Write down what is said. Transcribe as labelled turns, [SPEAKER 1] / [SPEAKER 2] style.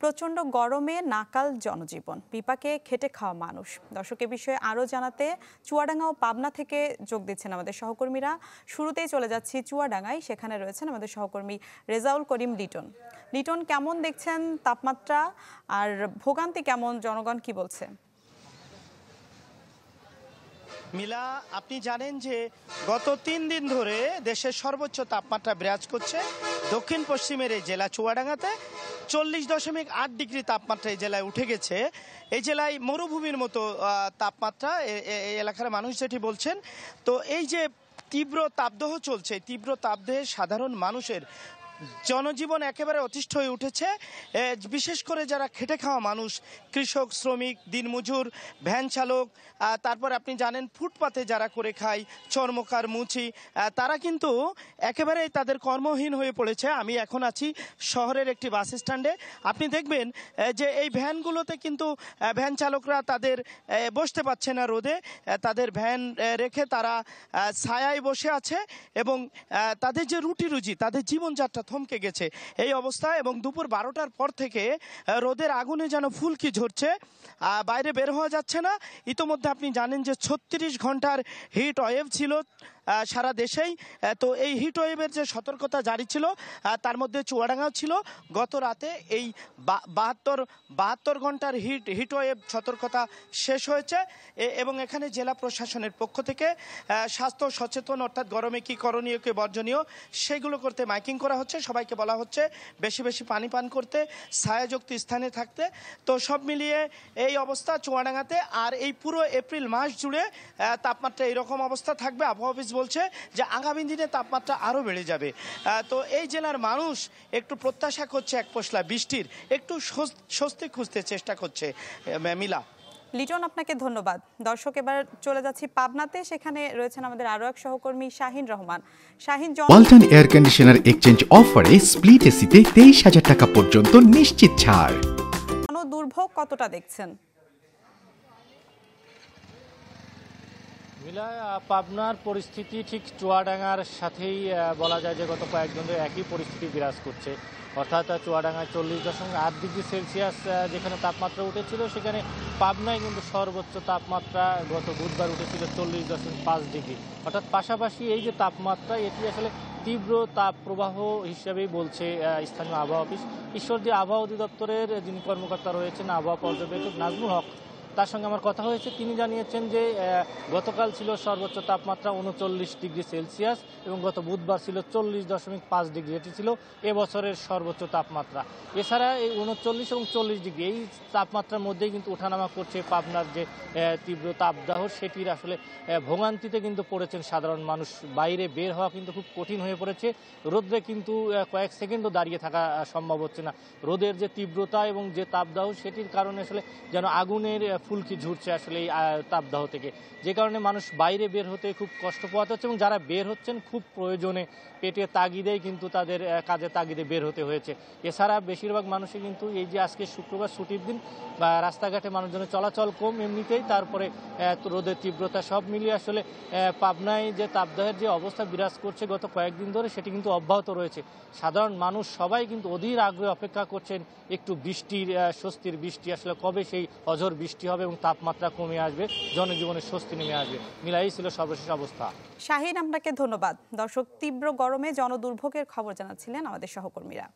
[SPEAKER 1] প্রচণ্ড গরমে নাকাল জনজীবন, বিপাকে খেটে খাওয়া মানুষ। দর্শক, এ বিষয়ে আরও জানাতে চুয়াডাঙ্গা ও পাবনা থেকে যোগ দিচ্ছেন আমাদের সহকর্মীরা। শুরুতেই চলে যাচ্ছি চুয়াডাঙ্গায়, সেখানে রয়েছেন আমাদের সহকর্মী রেজাউল করিম লিটন। লিটন, কেমন দেখছেন তাপমাত্রা আর ভোগান্তি কেমন, জনগণ কি বলছে?
[SPEAKER 2] মিলা, আপনি জানেন যে গত 3 দিন ধরে দেশের সর্বোচ্চ তাপমাত্রা বিরাজ করছে দক্ষিণ পশ্চিমের এই জেলা চুয়াডাঙ্গাতে। 40.8 ডিগ্রি তাপমাত্রা এই জেলায় উঠে গেছে। এই জেলায় মরুভূমির মতো তাপমাত্রা এই এলাকার মানুষ যেটি বলছেন। তো এই যে তীব্র তাপদাহ চলছে, তীব্র তাপদাহে সাধারণ মানুষের জনজীবন একেবারে অতিষ্ঠ হয়ে উঠেছে। বিশেষ করে যারা খেটে খাওয়া মানুষ, কৃষক, শ্রমিক, দিনমজুর, ভ্যান চালক, তারপর আপনি জানেন ফুটপাতে যারা করে খায়, চর্মকার, মুচি, তারা কিন্তু একেবারেই তাদের কর্মহীন হয়ে পড়েছে। আমি এখন আছি শহরের একটি বাস স্ট্যান্ডে। আপনি দেখবেন যে এই ভ্যানগুলোতে কিন্তু ভ্যান চালকরা তাদের বসতে পারছে না রোদে, তাদের ভ্যান রেখে তারা ছায়ায় বসে আছে এবং তাদের যে রুটি রুজি, তাদের জীবনযাত্রা থমকে গেছে এই অবস্থা। এবং দুপুর 12টার পর থেকে রোদের আগুনে যেন ফুলকি ঝরছে, বাইরে বের হওয়া যাচ্ছে না। ইতোমধ্যে আপনি জানেন যে 36 ঘন্টার হিট ওয়েভ ছিল সারা দেশেই। তো এই হিট ওয়েভের যে সতর্কতা জারি ছিল তার মধ্যে চুয়াডাঙ্গাও ছিল। গত রাতে এই 72 ঘন্টার হিট ওয়েভ সতর্কতা শেষ হয়েছে এবং এখানে জেলা প্রশাসনের পক্ষ থেকে স্বাস্থ্য সচেতন, অর্থাৎ গরমে কি করণীয় কি বর্জনীয় সেগুলো করতে মাইকিং করা হচ্ছে। সবাইকে বলা হচ্ছে বেশি বেশি পানি পান করতে, ছায়াযুক্ত স্থানে থাকতে। তো সব মিলিয়ে এই অবস্থা চুয়াডাঙ্গাতে। আর এই পুরো এপ্রিল মাস জুড়ে তাপমাত্রা এরকম অবস্থা থাকবে। আবহাওয়া অফিস বলছে যে আগামী দিনে তাপমাত্রা আরও বেড়ে যাবে। তো এই জেলার মানুষ একটু প্রত্যাশা করছে এক পশলা বৃষ্টির, একটু স্বস্তি খুঁজতে চেষ্টা করছে। মিলা।
[SPEAKER 1] লিটন, আপনাকে ধন্যবাদ। দর্শক, এবার চলে যাচ্ছি পাবনাতে, সেখানে রয়েছেন আমাদের আরো এক সহকর্মী Shahin Rahman. Shahin,
[SPEAKER 3] Walton air conditioner exchange অফারে স্প্লিট এসিতে 23,000 টাকা পর্যন্ত নিশ্চিত ছাড়।
[SPEAKER 1] দুর্ভোগ কতটা দেখছেন?
[SPEAKER 4] মিলা, পাবনার পরিস্থিতি ঠিক চুয়াডাঙ্গার সাথেই বলা যায় যে গত কয়েকদিন ধরে একই পরিস্থিতি বিরাজ করছে। অর্থাৎ চুয়াডাঙ্গায় 40.8 ডিগ্রি সেলসিয়াস যেখানে তাপমাত্রা উঠেছিল, সেখানে পাবনায় কিন্তু সর্বোচ্চ তাপমাত্রা গত বুধবার উঠেছিল 40.5 ডিগ্রি। অর্থাৎ পাশাপাশি এই যে তাপমাত্রা, এটি আসলে তীব্র তাপ প্রবাহ হিসেবেই বলছে স্থানীয় আবহাওয়া অফিস। ঈশ্বরদী আবহাওয়া অধিদপ্তরের যিনি কর্মকর্তা রয়েছেন, আবহাওয়া পর্যবেক্ষক নাজমুল হক, তার সঙ্গে আমার কথা হয়েছে। তিনি জানিয়েছেন যে গতকাল ছিল সর্বোচ্চ তাপমাত্রা 39 ডিগ্রি সেলসিয়াস এবং গত বুধবার ছিল 40.5 ডিগ্রি। এটি ছিল এবছরের সর্বোচ্চ তাপমাত্রা। এছাড়া এই 39 এবং 40 ডিগ্রি এই তাপমাত্রার মধ্যেই কিন্তু ওঠানামা করছে পাবনার যে তীব্র তাপদাহ, সেটির আসলে ভোগান্তিতে কিন্তু পড়েছেন সাধারণ মানুষ। বাইরে বের হওয়া কিন্তু খুব কঠিন হয়ে পড়েছে। রোদে কিন্তু কয়েক সেকেন্ডও দাঁড়িয়ে থাকা সম্ভব হচ্ছে না। রোদের যে তীব্রতা এবং যে তাপদাহ, সেটির কারণে আসলে যেন আগুনের ফুলকি ঝুরছে আসলে এই তাপদাহ থেকে, যে কারণে মানুষ বাইরে বের হতে খুব কষ্ট পোহাতে হচ্ছে। এবং যারা বের হচ্ছেন খুব প্রয়োজনে, পেটে তাগিদেই কিন্তু তাদের কাজে তাগিদে বের হতে হয়েছে। এছাড়া বেশিরভাগ মানুষই কিন্তু এই যে আজকে শুক্রবার ছুটির দিন, বা রাস্তাঘাটে মানুষজনের চলাচল কম এমনিতেই, তারপরে রোদের তীব্রতা, সব মিলিয়ে আসলে পাবনায় যে তাপদাহের যে অবস্থা বিরাজ করছে গত কয়েকদিন ধরে, সেটি কিন্তু অব্যাহত রয়েছে। সাধারণ মানুষ সবাই কিন্তু অধীর আগ্রহে অপেক্ষা করছেন একটু বৃষ্টির, স্বস্তির বৃষ্টি। আসলে কবে সেই অঝোর বৃষ্টি হবে এবং তাপমাত্রা কমে আসবে, জনজীবনে স্বস্তি নেমে আসবে। মিলাই ছিল সর্বশেষ অবস্থা।
[SPEAKER 1] শাহিন, আপনাকে ধন্যবাদ। দর্শক, তীব্র গরমে জনদুর্ভোগের খবর জানাচ্ছিলেন আমাদের সহকর্মীরা।